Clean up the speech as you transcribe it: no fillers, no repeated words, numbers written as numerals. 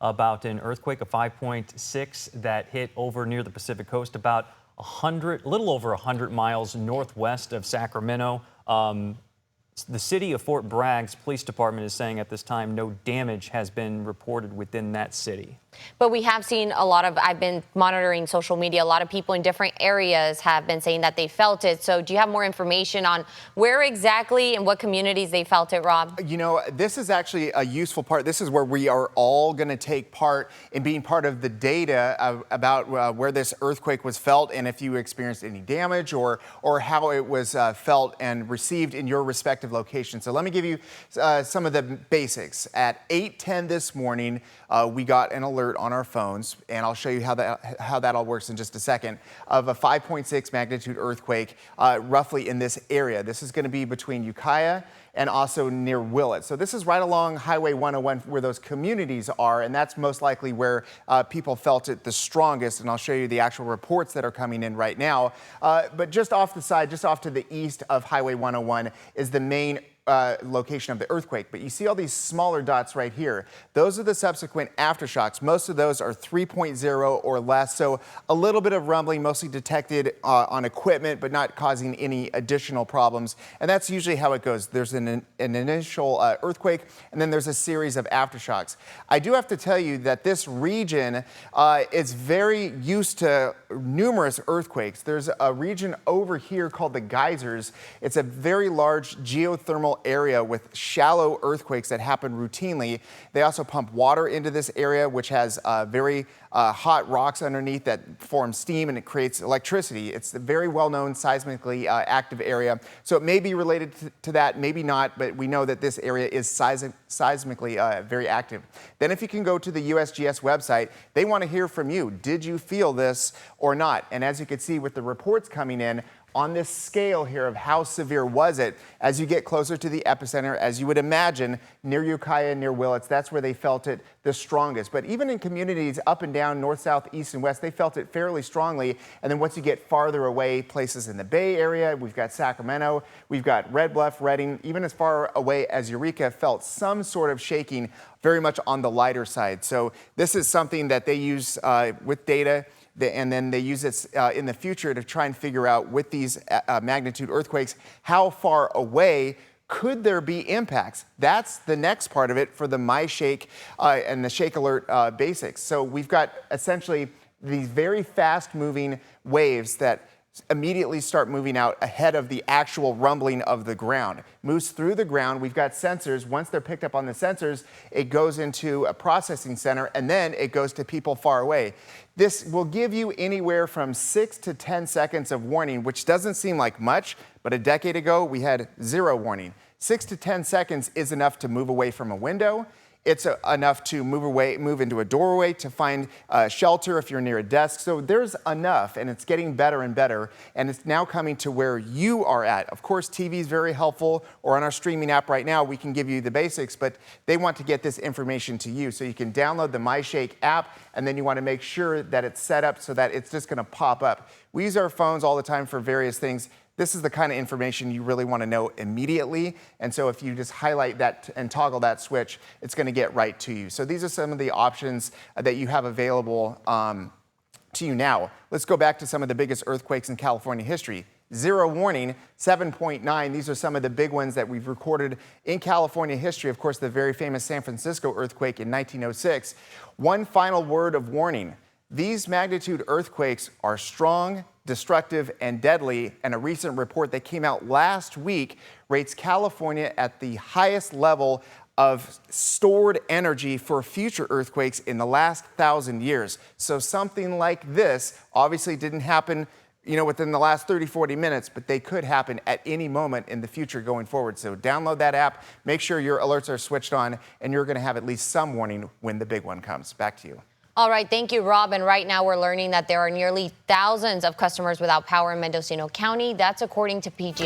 about an earthquake, a 5.6 that hit over near the Pacific coast, about a little over 100 miles northwest of Sacramento. The city of Fort Bragg's police department is saying at this time no damage has been reported within that city. But we have seen I've been monitoring social media, a lot of people in different areas have been saying that they felt it. So do you have more information on where exactly and what communities they felt it, Rob? You know, this is actually a useful part. This is where we are all going to take part in being part of the data about where this earthquake was felt and if you experienced any damage or how it was felt and received in your respective location. So let me give you some of the basics. At 8:10 this morning, we got an alert on our phones, and I'll show you how that all works in just a second, of a 5.6 magnitude earthquake roughly in this area. This is going to be between Ukiah and also near Willits. So this is right along Highway 101 where those communities are, and that's most likely where people felt it the strongest, and I'll show you the actual reports that are coming in right now. But just off the side, just off to the east of Highway 101 is the main location of the earthquake. But you see all these smaller dots right here. Those are the subsequent aftershocks. Most of those are 3.0 or less, so a little bit of rumbling, mostly detected on equipment, but not causing any additional problems. And that's usually how it goes. There's an initial earthquake, and then there's a series of aftershocks. I do have to tell you that this region is very used to numerous earthquakes. There's a region over here called the Geysers. It's a very large geothermal area with shallow earthquakes that happen routinely. They also pump water into this area, which has very hot rocks underneath that form steam, and it creates electricity. It's a very well-known seismically active area. So it may be related to that, maybe not, but we know that this area is seismically very active. Then if you can go to the USGS website, they want to hear from you. Did you feel this or not? And as you can see with the reports coming in, on this scale here of how severe was it, as you get closer to the epicenter, as you would imagine, near Ukiah, near Willits, that's where they felt it the strongest. But even in communities up and down, north, south, east, and west, they felt it fairly strongly. And then once you get farther away, places in the Bay Area, we've got Sacramento, we've got Red Bluff, Redding, even as far away as Eureka, felt some sort of shaking, very much on the lighter side. So this is something that they use with data, and then they use it in the future to try and figure out with these magnitude earthquakes, how far away could there be impacts? That's the next part of it for the MyShake and the Shake Alert basics. So we've got essentially these very fast moving waves that immediately start moving out ahead of the actual rumbling of the ground. Moves through the ground. We've got sensors. Once they're picked up on the sensors, it goes into a processing center, and then it goes to people far away. This will give you anywhere from 6 to 10 seconds of warning, which doesn't seem like much, but a decade ago we had 0 warning. 6 to 10 seconds is enough to move away from a window. It's enough to move into a doorway, to find shelter if you're near a desk. So there's enough, and it's getting better and better, and it's now coming to where you are at. Of course, TV is very helpful, or on our streaming app right now, we can give you the basics, but they want to get this information to you. So you can download the MyShake app, and then you want to make sure that it's set up so that it's just going to pop up. We use our phones all the time for various things. This is the kind of information you really want to know immediately. And so if you just highlight that and toggle that switch, it's going to get right to you. So these are some of the options that you have available to you now. Let's go back to some of the biggest earthquakes in California history. 0 warning, 7.9. These are some of the big ones that we've recorded in California history. Of course, the very famous San Francisco earthquake in 1906. One final word of warning. These magnitude earthquakes are strong, destructive, and deadly, and a recent report that came out last week rates California at the highest level of stored energy for future earthquakes in the last 1,000 years. So something like this obviously didn't happen, within the last 30, 40 minutes, but they could happen at any moment in the future going forward. So download that app, make sure your alerts are switched on, and you're going to have at least some warning when the big one comes. Back to you. All right, thank you, Rob. And right now we're learning that there are nearly thousands of customers without power in Mendocino County. That's according to PG.